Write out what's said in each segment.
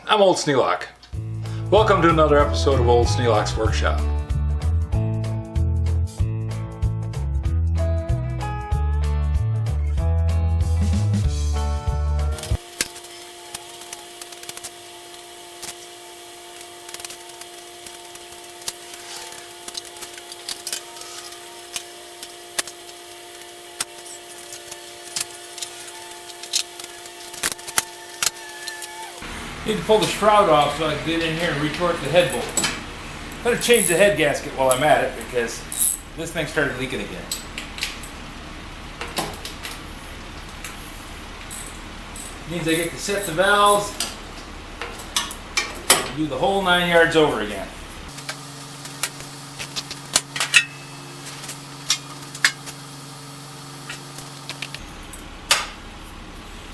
I'm Old Sneelock. Welcome to another episode of Old Sneelock's Workshop. Need to pull the shroud off so I can get in here and retort the head bolt. I'm going to change the head gasket while I'm at it because this thing started leaking again. Means I get to set the valves, do the whole 9 yards over again.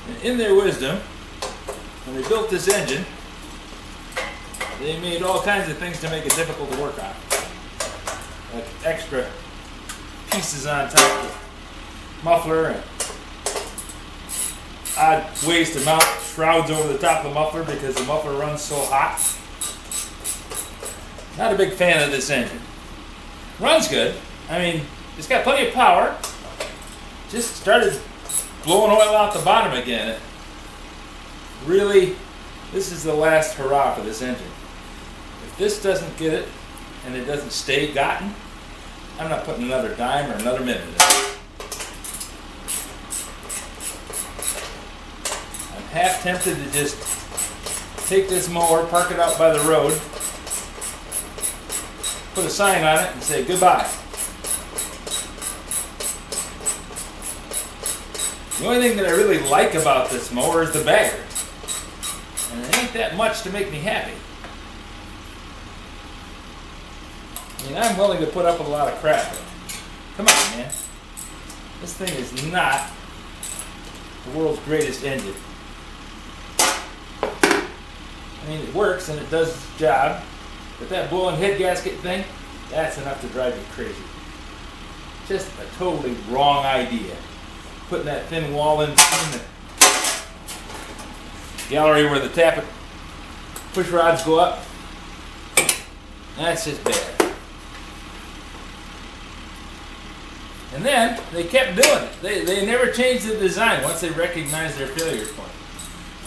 And in their wisdom, when they built this engine, they made all kinds of things to make it difficult to work on. Like extra pieces on top of the muffler and odd ways to mount shrouds over the top of the muffler because the muffler runs so hot. Not a big fan of this engine. Runs good. I mean, it's got plenty of power. Just started blowing oil out the bottom again. Really, this is the last hurrah for this engine. If this doesn't get it, and it doesn't stay gotten, I'm not putting another dime or another minute in it. I'm half tempted to just take this mower, park it out by the road, put a sign on it, and say goodbye. The only thing that I really like about this mower is the bagger. And it ain't that much to make me happy. I mean, I'm willing to put up with a lot of crap. Come on, man. This thing is not the world's greatest engine. I mean, it works and it does its job, but that blowing head gasket thing, that's enough to drive you crazy. Just a totally wrong idea. Putting that thin wall in between the gallery where the tappet push rods go up. That's just bad. And then they kept doing it. They never changed the design once they recognized their failure point.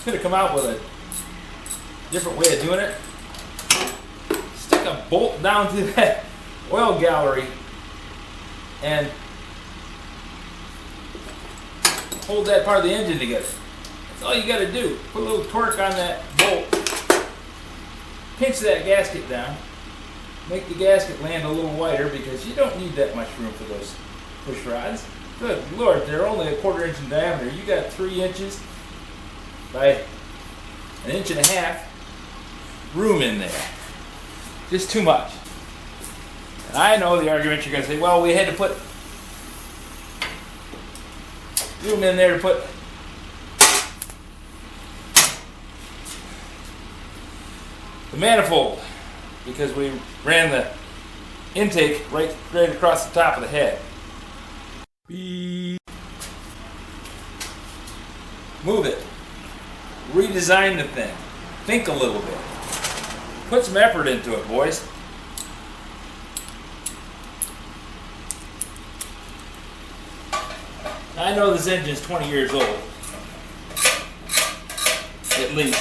Could have come out with a different way of doing it. Stick a bolt down to that oil gallery and hold that part of the engine together. That's all you got to do. Put a little torque on that bolt, pinch that gasket down, make the gasket land a little wider because you don't need that much room for those push rods. Good Lord, they're only a 1/4 inch in diameter. You got 3 inches by 1.5 inches room in there. Just too much. And I know the argument you're going to say, well, we had to put room in there to put the manifold because we ran the intake right across the top of the head. Beep. Move it. Redesign the thing. Think a little bit. Put some effort into it, boys. I know this engine's 20 years old, at least.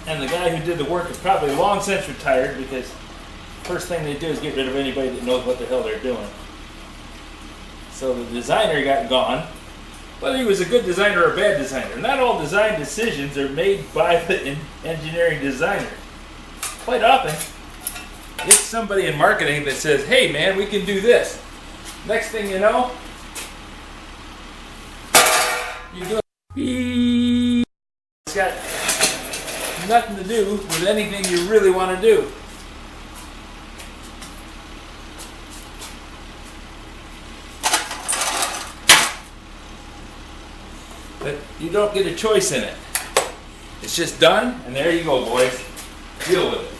And the guy who did the work is probably long since retired because first thing they do is get rid of anybody that knows what the hell they're doing. So the designer got gone. Whether he was a good designer or a bad designer, not all design decisions are made by the engineering designer. Quite often, it's somebody in marketing that says, hey man, we can do this. Next thing you know, you do it. It's got nothing to do with anything you really want to do. But you don't get a choice in it. It's just done, and there you go, boys. Deal with it.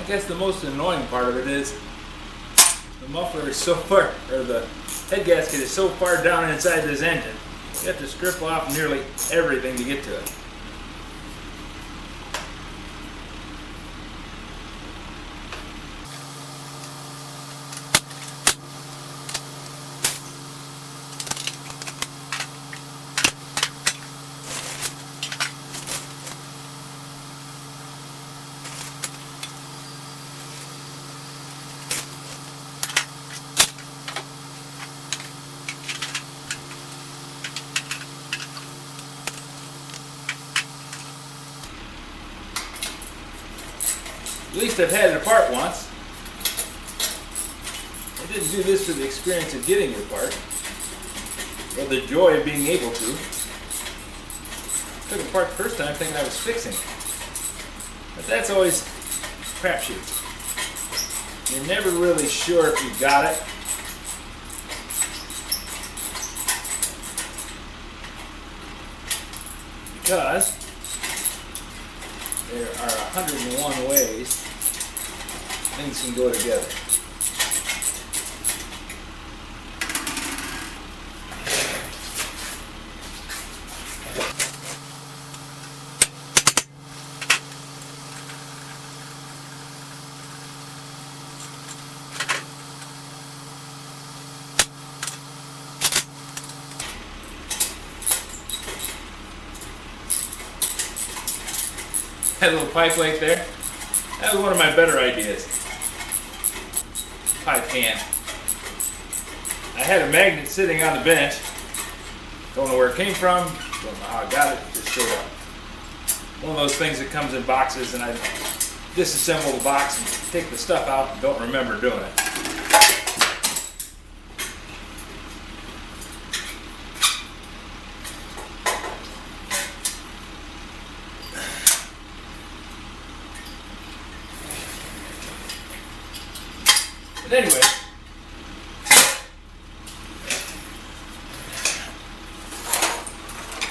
I guess the most annoying part of it is the muffler is so far, or the head gasket is so far down inside this engine. You have to strip off nearly everything to get to it. At least I've had it apart once. I didn't do this for the experience of getting it apart, or the joy of being able to. I took it apart the first time thinking I was fixing it. But that's always crapshoot. You're never really sure if you got it. Because there are 101 ways things can go together. That little pipe right there, that was one of my better ideas. Pipe can. I had a magnet sitting on the bench. Don't know where it came from, don't know how I got it, just showed up. One of those things that comes in boxes and I disassemble the box and take the stuff out and don't remember doing it. But anyway,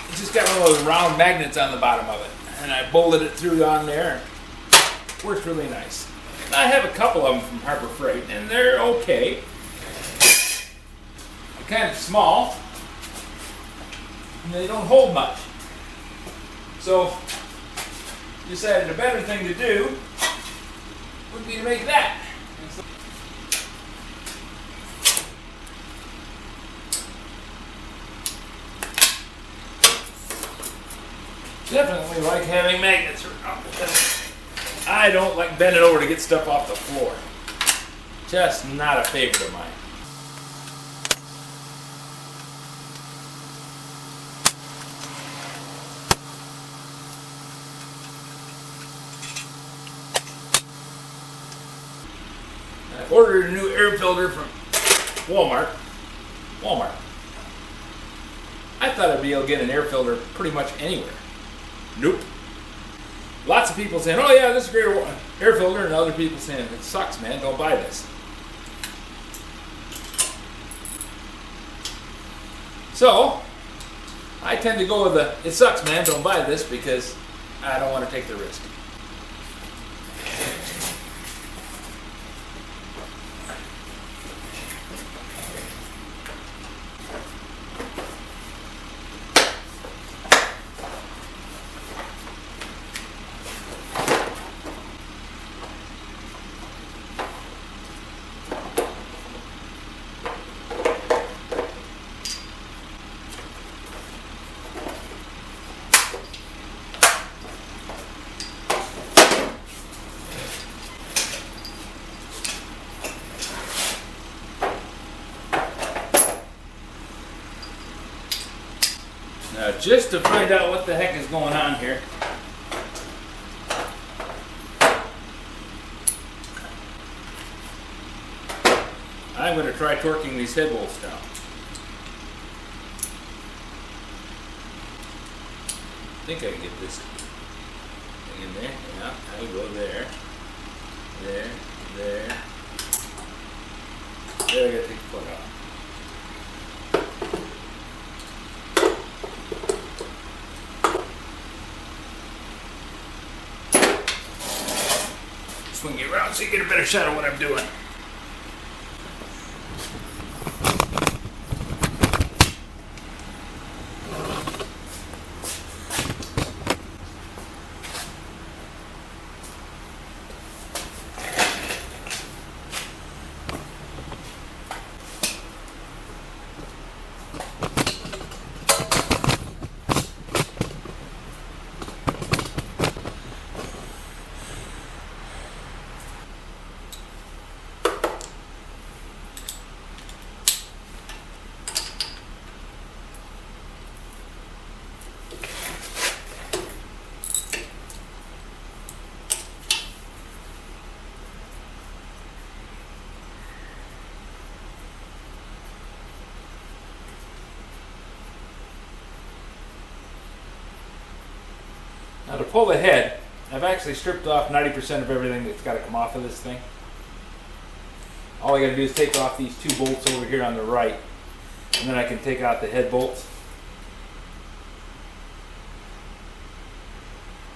it's just got one of those round magnets on the bottom of it, and I bolted it through on there. Works really nice. I have a couple of them from Harbor Freight, and they're okay. They're kind of small, and they don't hold much. So, decided a better thing to do would be to make that. Definitely like having magnets around because I don't like bending over to get stuff off the floor. Just not a favorite of mine. I ordered a new air filter from Walmart. I thought I'd be able to get an air filter pretty much anywhere. Nope. Lots of people saying, oh yeah, this is a great air filter, and other people saying, it sucks, man, don't buy this. So, I tend to go with the, it sucks, man, don't buy this, because I don't want to take the risk. Now, just to find out what the heck is going on here, I'm going to try torquing these head bolts down. I think I can get this thing in there. Yeah, I go there. There. There, I gotta take the plug out. swing you around so you get a better shot of what I'm doing. Now to pull the head, I've actually stripped off 90% of everything that's got to come off of this thing. All I got to do is take off these two bolts over here on the right, and then I can take out the head bolts.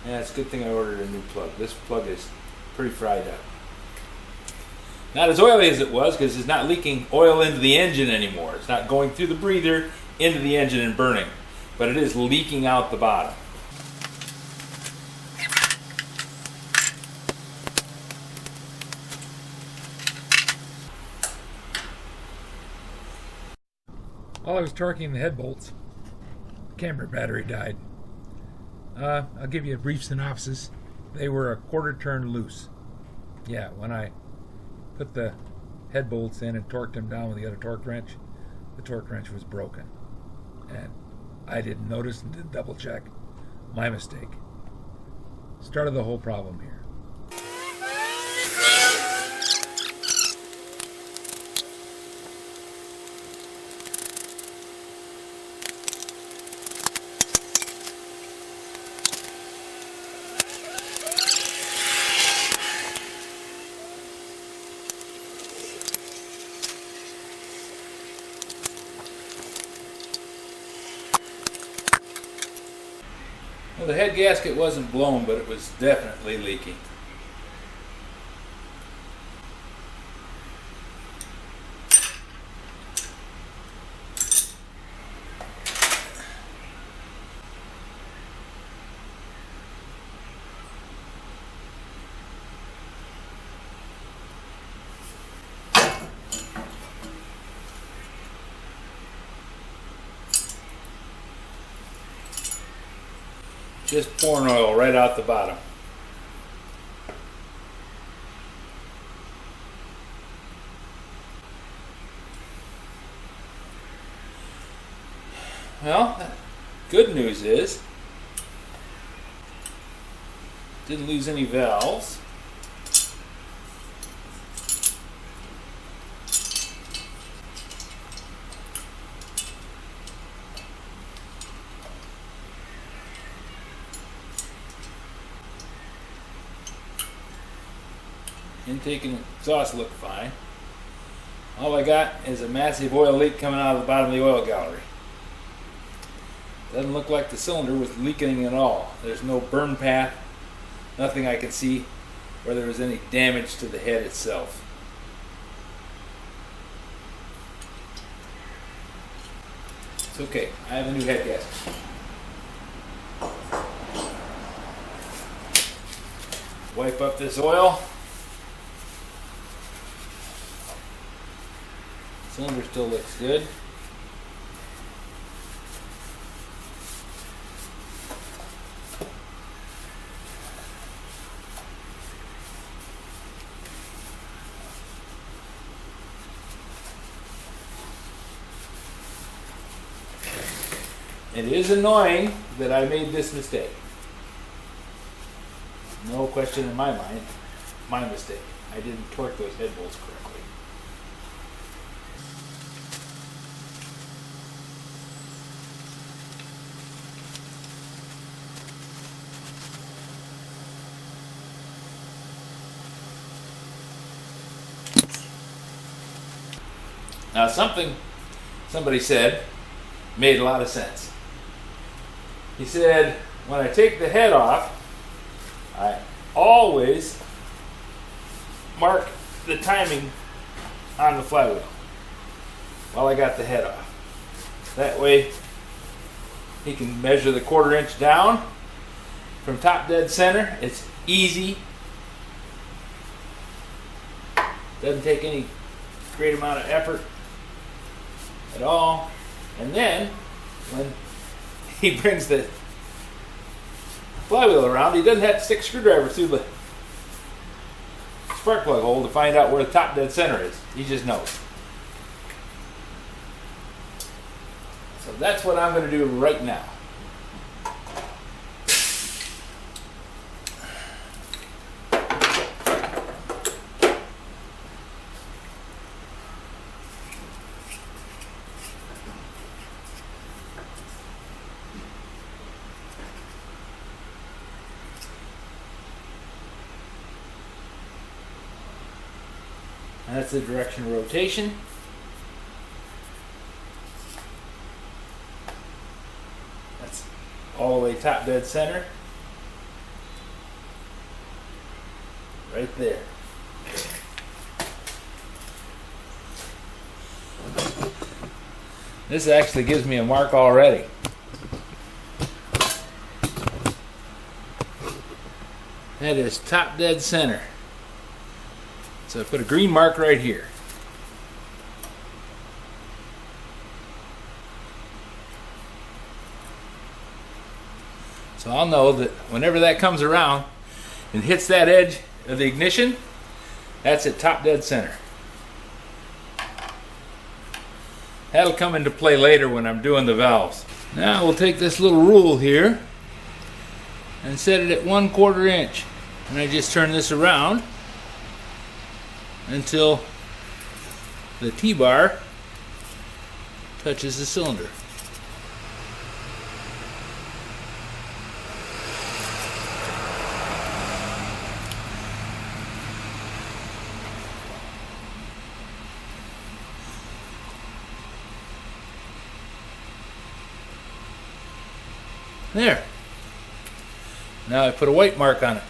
Yeah, it's a good thing I ordered a new plug. This plug is pretty fried up. Not as oily as it was because it's not leaking oil into the engine anymore. It's not going through the breather into the engine and burning, but it is leaking out the bottom. While I was torquing the head bolts, camera battery died. I'll give you a brief synopsis. They were a quarter turn loose. Yeah, when I put the head bolts in and torqued them down with the other torque wrench, the torque wrench was broken. And I didn't notice and didn't double check. My mistake. Started the whole problem here. Well, the head gasket wasn't blown, but it was definitely leaking. Just pouring oil right out the bottom. Well, good news is, didn't lose any valves. Intake and exhaust look fine. All I got is a massive oil leak coming out of the bottom of the oil gallery. Doesn't look like the cylinder was leaking at all. There's no burn path, nothing I can see where there was any damage to the head itself. It's okay, I have a new head gasket. Wipe up this oil. Cylinder still looks good. It is annoying that I made this mistake. No question in my mind, my mistake. I didn't torque those head bolts correctly. Now somebody said made a lot of sense. He said, when I take the head off, I always mark the timing on the flywheel while I got the head off. That way he can measure the 1/4 inch down from top dead center. It's easy. Doesn't take any great amount of effort at all. And then when he brings the flywheel around, he doesn't have to stick a screwdriver through the spark plug hole to find out where the top dead center is. He just knows. So that's what I'm going to do right now. That's the direction of rotation. That's all the way top dead center. Right there. This actually gives me a mark already. That is top dead center. So I put a green mark right here. So I'll know that whenever that comes around and hits that edge of the ignition, that's at top dead center. That'll come into play later when I'm doing the valves. Now we'll take this little rule here and set it at 1/4 inch. And I just turn this around until the T-bar touches the cylinder. There. Now I put a white mark on it.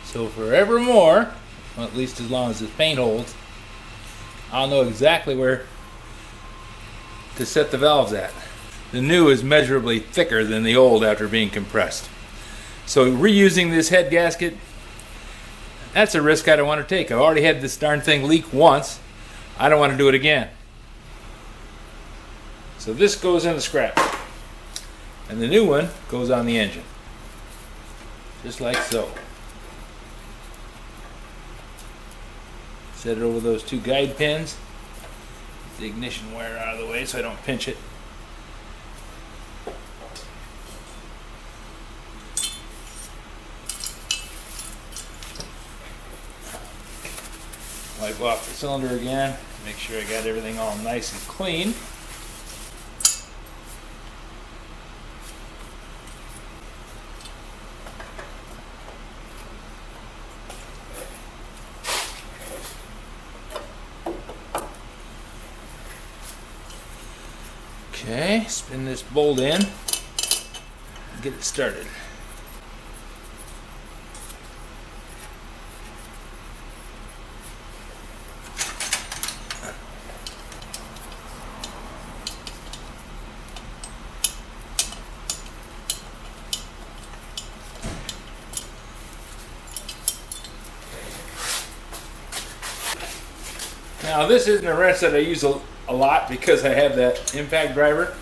So forevermore, well, at least as long as this paint holds, I'll know exactly where to set the valves at. The new is measurably thicker than the old after being compressed. So reusing this head gasket, that's a risk I don't want to take. I've already had this darn thing leak once. I don't want to do it again. So this goes in the scrap. And the new one goes on the engine. Just like so. Set it over those 2 guide pins. Get the ignition wire out of the way so I don't pinch it. Wipe off the cylinder again. Make sure I got everything all nice and clean. Okay, spin this bolt in and get it started. Now this isn't a wrench that I use a lot because I have that impact driver,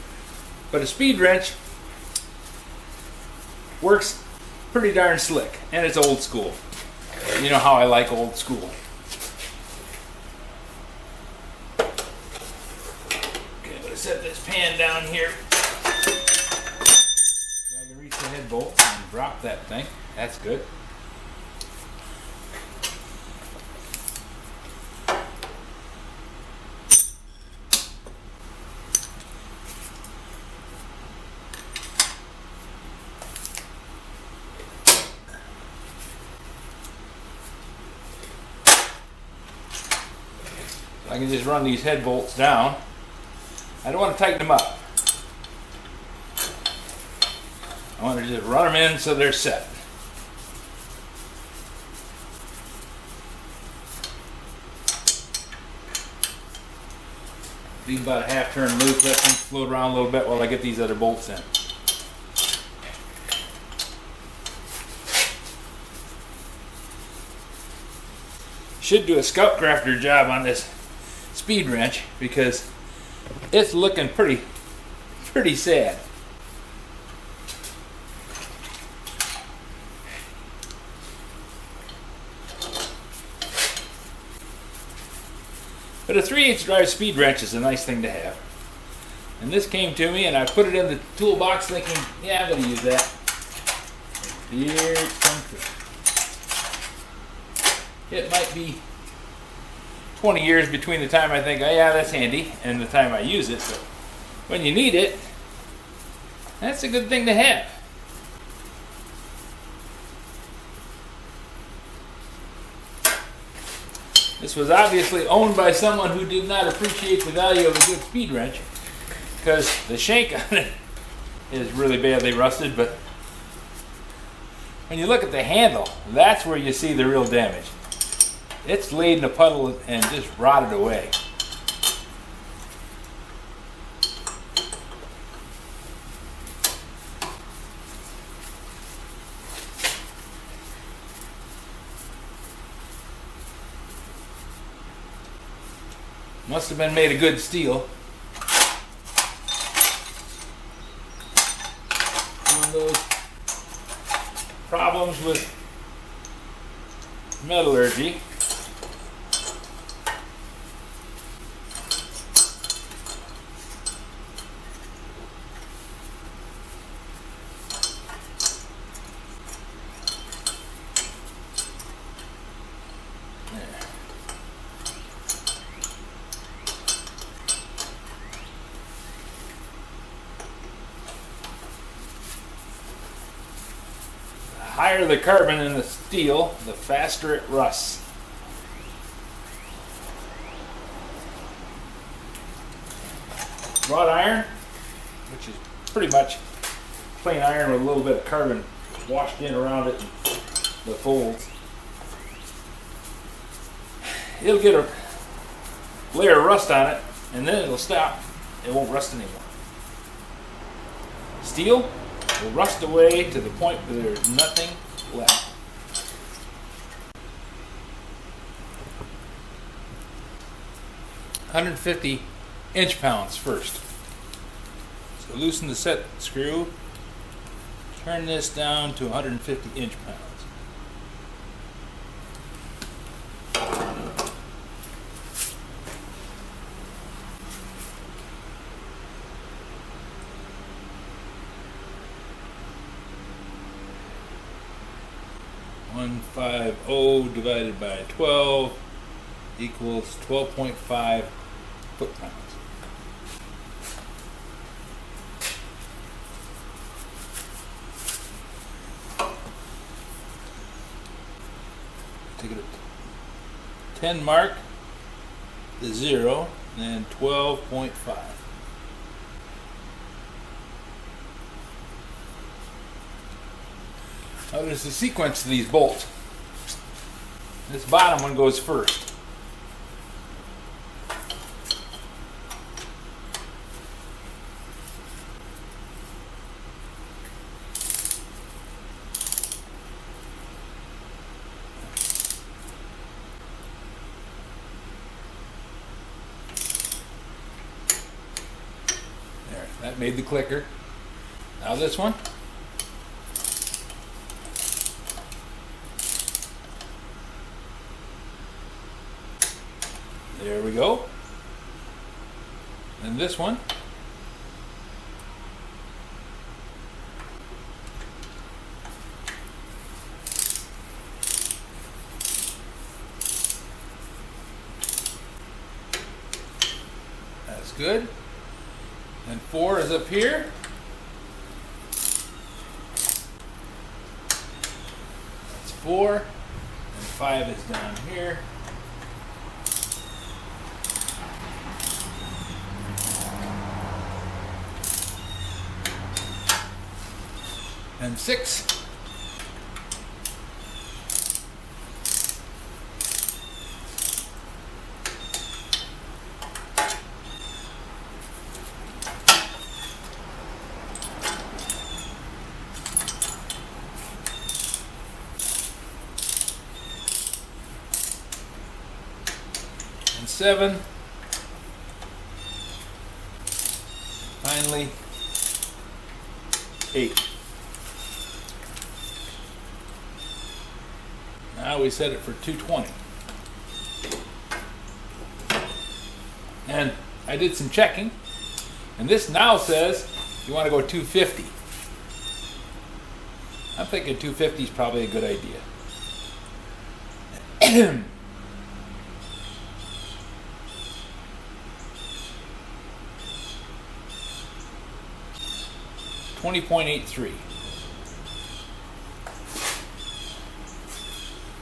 but a speed wrench works pretty darn slick, and it's old school. You know how I like old school. Okay, I'm gonna set this pan down here so I can reach the head bolt and drop that thing. That's good. I can just run these head bolts down. I don't want to tighten them up. I want to just run them in so they're set. Leave about a half turn loose, let them float around a little bit while I get these other bolts in. Should do a scalp grafter job on this speed wrench because it's looking pretty sad. But a 3/8 drive speed wrench is a nice thing to have. And this came to me and I put it in the toolbox thinking, yeah, I'm going to use that. Here it comes through. It might be 20 years between the time I think, oh yeah, that's handy, and the time I use it. But when you need it, that's a good thing to have. This was obviously owned by someone who did not appreciate the value of a good speed wrench, because the shank on it is really badly rusted, but when you look at the handle, that's where you see the real damage. It's laid in a puddle and just rotted away. Must have been made of good steel. One of those problems with metallurgy. The higher the carbon in the steel, the faster it rusts. Wrought iron, which is pretty much plain iron with a little bit of carbon washed in around it and the folds. It'll get a layer of rust on it and then it'll stop. It won't rust anymore. Steel will rust away to the point where there's nothing left. $150 inch-pounds first. So loosen the set screw, turn this down to 150 inch-pounds. .150 divided by 12 equals 12.5 foot-pounds. Take it at 10 mark, the 0, and 12.5. Now there's a sequence to these bolts. This bottom one goes first. There, that made the clicker. Now this one. There we go. And this one. That's good. And 4 is up here. That's 4. And 5 is down here. and 6. And 7. Finally, 8. Now we set it for 220. And I did some checking, and this now says you want to go 250. I'm thinking 250 is probably a good idea. 20.83.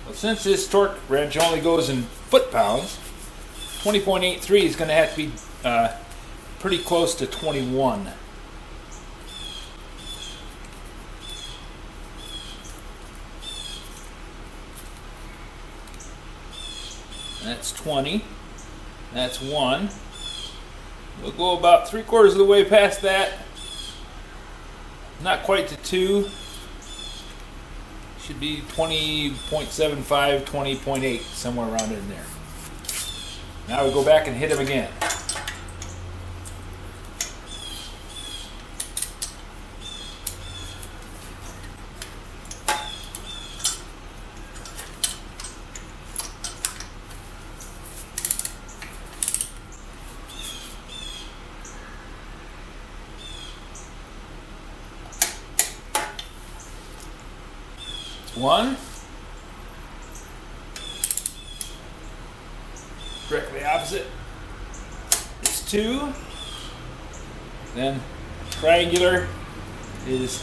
Well, since this torque wrench only goes in foot-pounds, 20.83 is going to have to be pretty close to 21. That's 20. That's 1. We'll go about 3/4 of the way past that. Not quite to 2. Should be 20.75, 20.8, somewhere around in there. Now we go back and hit him again. One. Directly opposite. It's 2. Then triangular is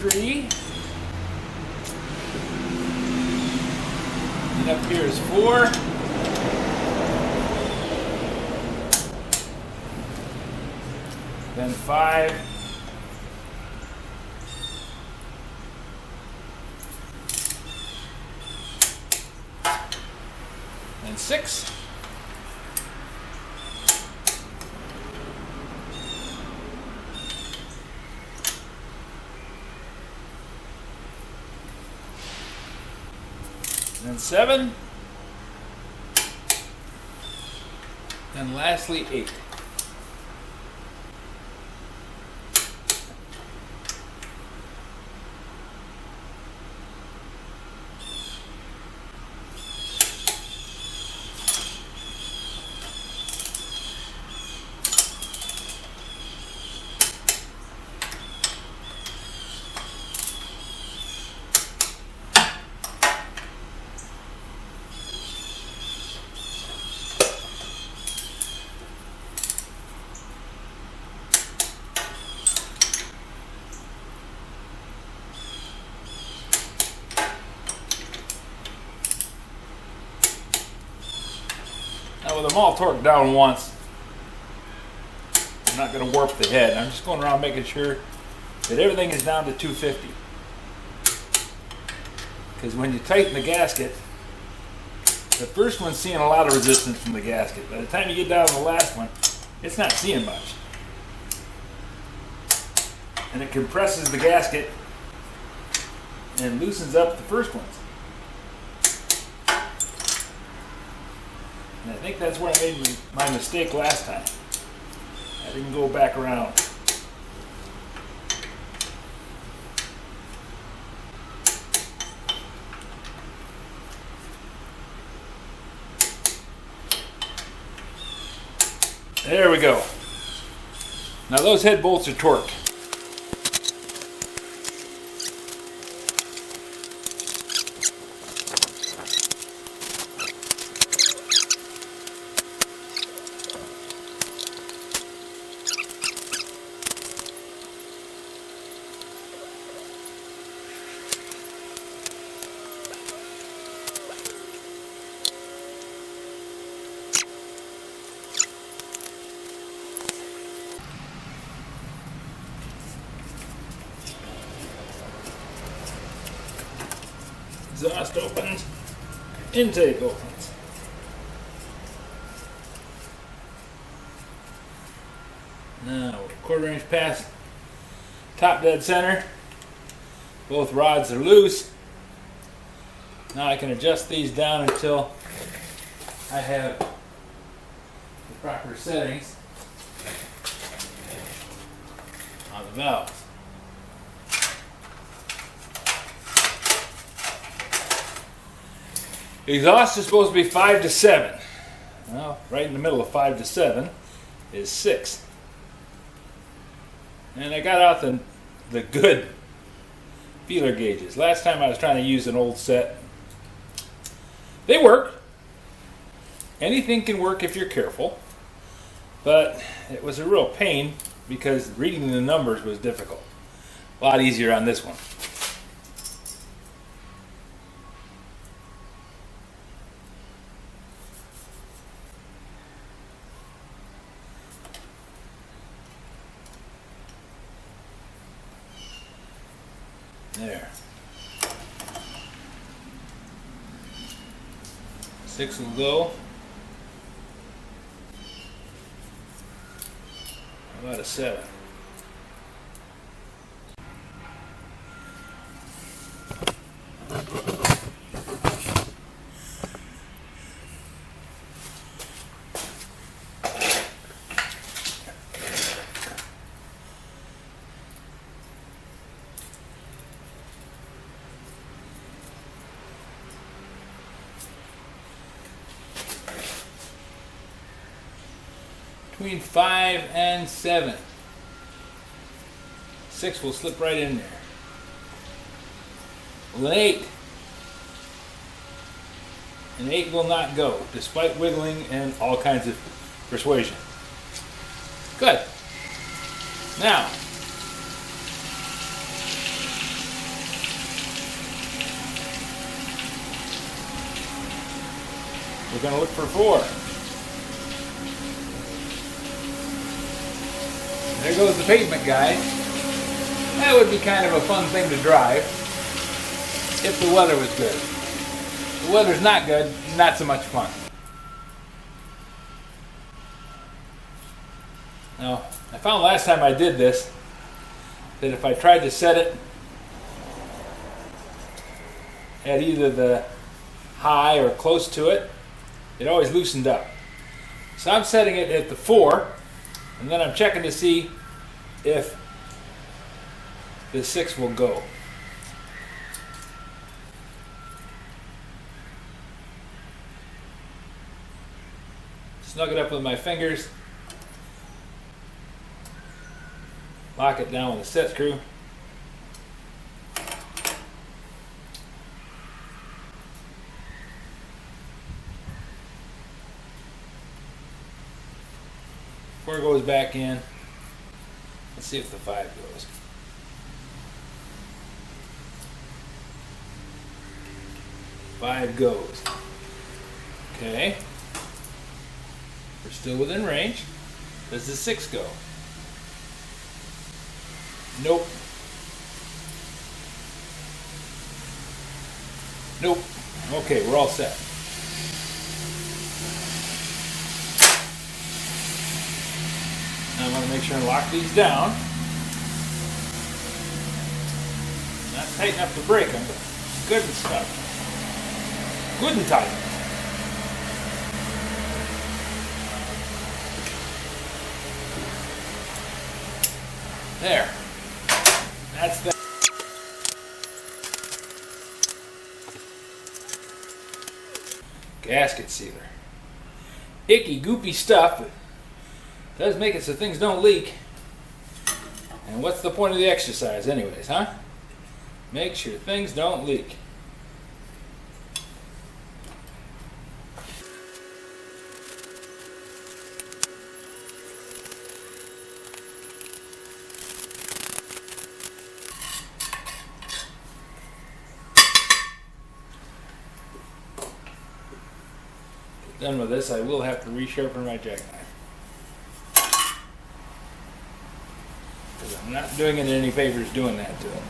3. And up here is 4. Then 5. And 6. And 7. And lastly 8. Now with them all torqued down once, I'm not going to warp the head. I'm just going around making sure that everything is down to 250. Because when you tighten the gasket, the first one's seeing a lot of resistance from the gasket. By the time you get down to the last one, it's not seeing much. And it compresses the gasket and loosens up the first ones. And I think that's where I made my mistake last time. I didn't go back around. There we go. Now those head bolts are torqued. Exhaust opens. Intake opens. Now, quarter inch pass, top dead center. Both rods are loose. Now I can adjust these down until I have the proper settings on the valves. The exhaust is supposed to be 5 to 7. Well, right in the middle of 5 to 7 is 6. And I got out the good feeler gauges. Last time I was trying to use an old set. They work. Anything can work if you're careful. But it was a real pain because reading the numbers was difficult. A lot easier on this one. There. 6 will go. How about a 7? Between 5 and 7. 6 will slip right in there. Well, an 8. An 8 will not go, despite wiggling and all kinds of persuasion. Good. Now, we're going to look for 4. There goes the pavement guy. That would be kind of a fun thing to drive if the weather was good. If the weather's not good, not so much fun. Now, I found last time I did this that if I tried to set it at either the high or close to it, it always loosened up. So I'm setting it at the 4. And then I'm checking to see if the 6 will go. Snug it up with my fingers. Lock it down with a set screw. Four goes back in. Let's see if the 5 goes. Five goes. Okay. We're still within range. Does the 6 go? Nope. Nope. Okay, we're all set. Now I want to make sure and lock these down. Not tight enough to break them, but good and stuff. Good and tight. There. That's that. Gasket sealer. Icky, goopy stuff, but does make it so things don't leak. And what's the point of the exercise anyways, huh? Make sure things don't leak. Done with this, I will have to resharpen my jackknife. Because I'm not doing it any favors doing that to it.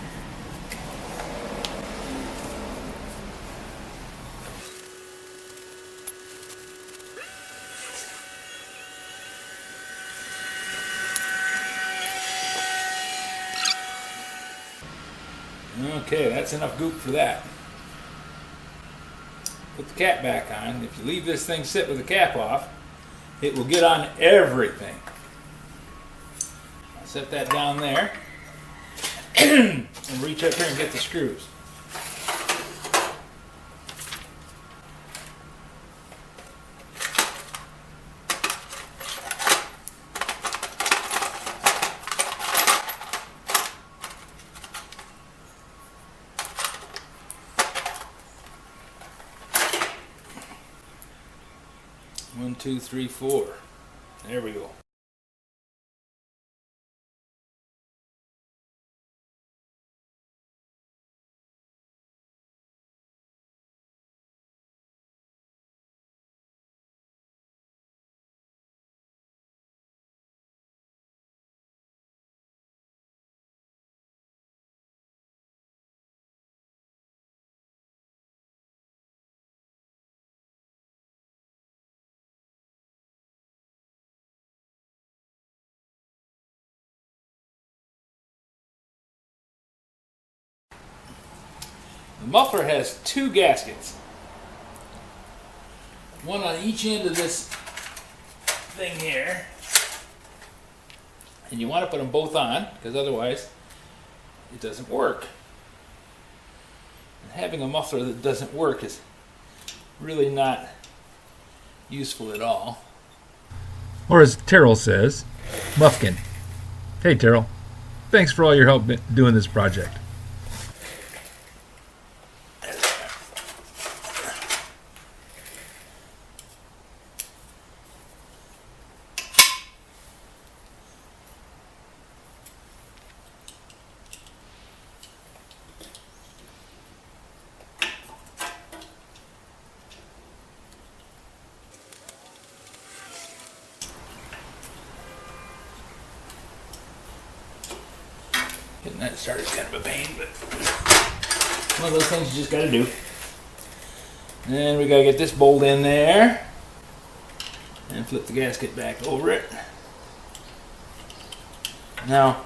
Okay, that's enough goop for that. Put the cap back on. If you leave this thing sit with the cap off, it will get on everything. I'll set that down there and reach up here and get the screws. One, two, three, four. There we go. The muffler has two gaskets. One on each end of this thing here. And you want to put them both on, because otherwise it doesn't work. And having a muffler that doesn't work is really not useful at all. Or as Terrell says, Muffkin. Hey Terrell, thanks for all your help doing this project. Getting that started is kind of a pain, but one of those things you just got to do. And we got to get this bolt in there and flip the gasket back over it. Now,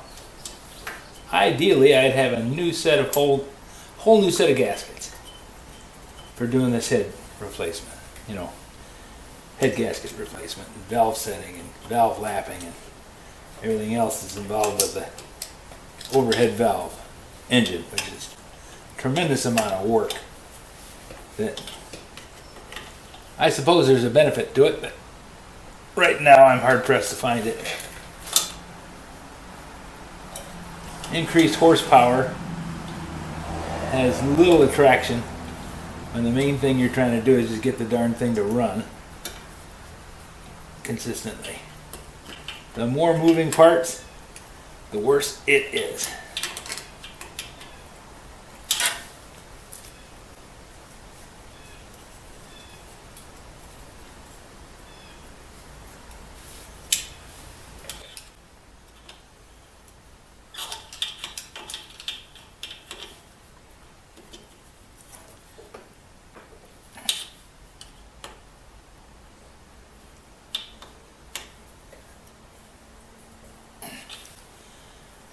ideally, I'd have a new set of whole new set of gaskets for doing this head replacement. You know, head gasket replacement, and valve setting, and valve lapping, and everything else that's involved with the overhead valve engine, which is a tremendous amount of work. That I suppose there's a benefit to it, but right now I'm hard pressed to find it. Increased horsepower has little attraction when the main thing you're trying to do is just get the darn thing to run consistently. The more moving parts, the worse it is.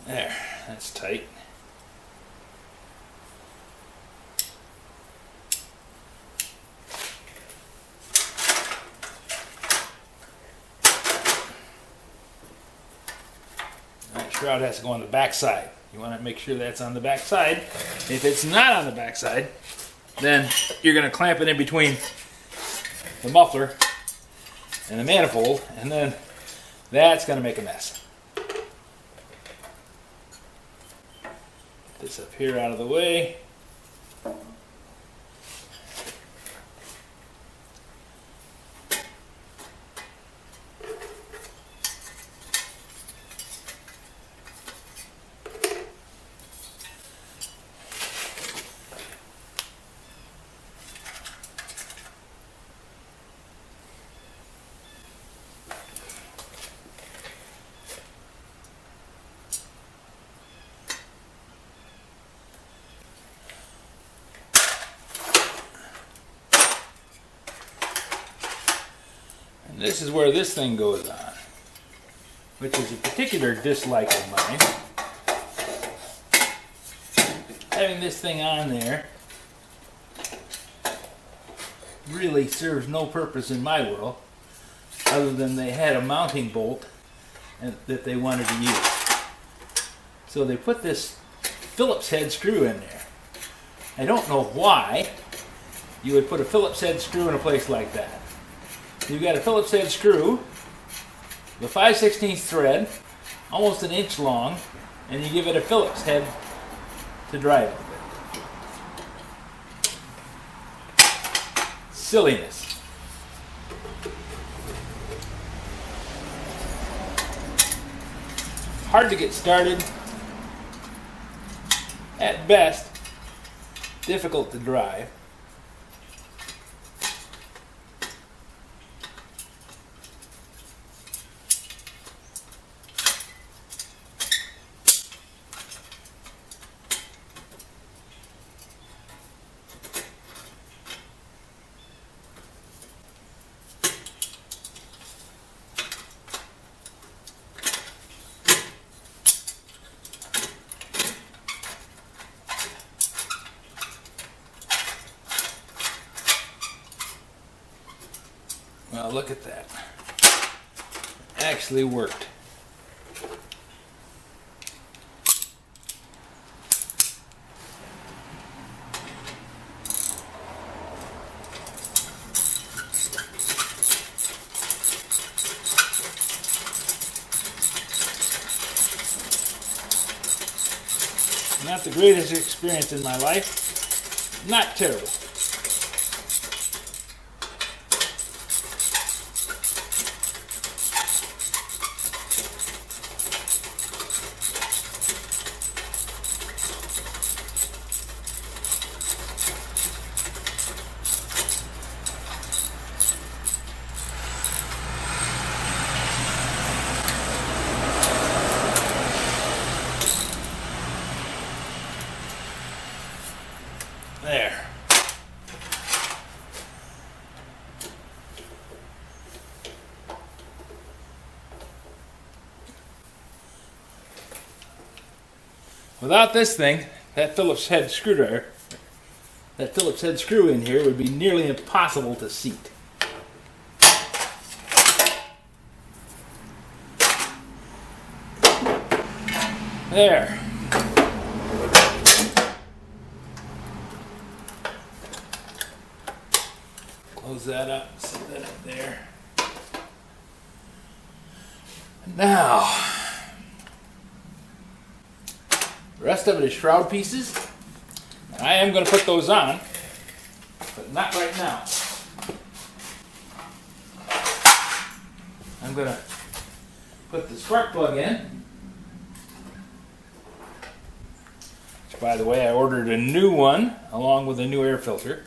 There, that's tight. That shroud has to go on the back side. You want to make sure that's on the back side. If it's not on the back side, then you're going to clamp it in between the muffler and the manifold, and then that's going to make a mess. This up here out of the way. This is where this thing goes on, which is a particular dislike of mine. having this thing on there really serves no purpose in my world, other than they had a mounting bolt that they wanted to use. So they put this Phillips head screw in there. I don't know why you would put a Phillips head screw in a place like that. You've got a Phillips head screw, the 5/16 thread, almost an inch long, and you give it a Phillips head to drive it with. Silliness. Hard to get started. At best, difficult to drive. Well, look at that. Actually worked. Not the greatest experience in my life. Not terrible. There. Without this thing, that Phillips head screwdriver, that Phillips head screw in here would be nearly impossible to seat. There. Close that up, set that up there. Now, the rest of it is shroud pieces. I am going to put those on, but not right now. I'm going to put the spark plug in. Which, by the way, I ordered a new one along with a new air filter.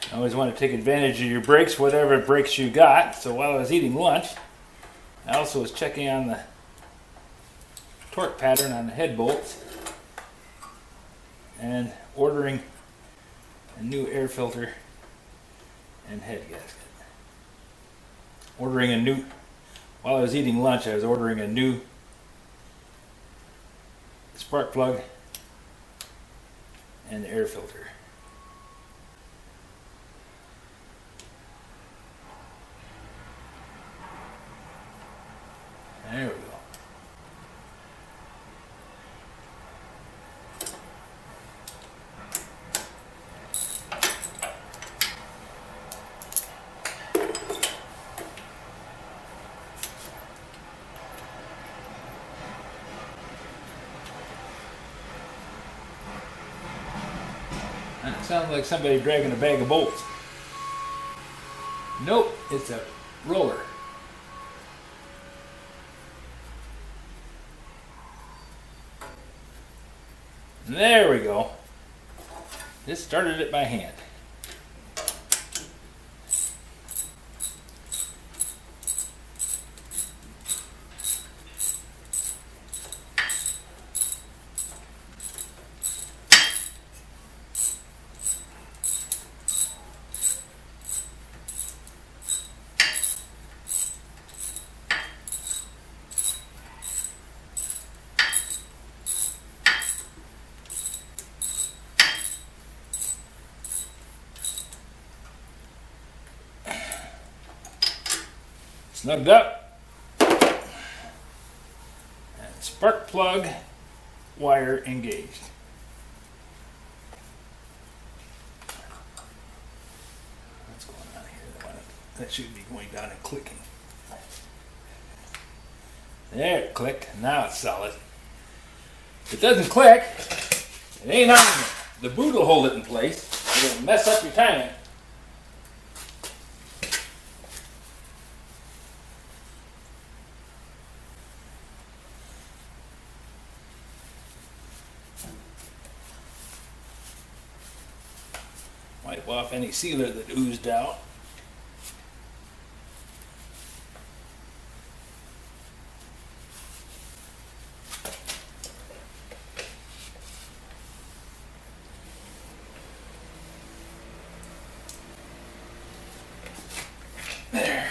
I always want to take advantage of your brakes, whatever brakes you got. So while I was eating lunch, I also was checking on the torque pattern on the head bolts and ordering a new air filter and head gasket. While I was eating lunch, I was ordering a new spark plug and air filter. There we go. Sounds like somebody dragging a bag of bolts. Nope, it's a roller. There we go. Just started it by hand. Snugged up, and spark plug wire engaged. What's going on here? That should be going down and clicking. There it clicked. Now it's solid. If it doesn't click, it ain't on there. The boot will hold it in place. It'll mess up your timing. Wipe off any sealer that oozed out. There.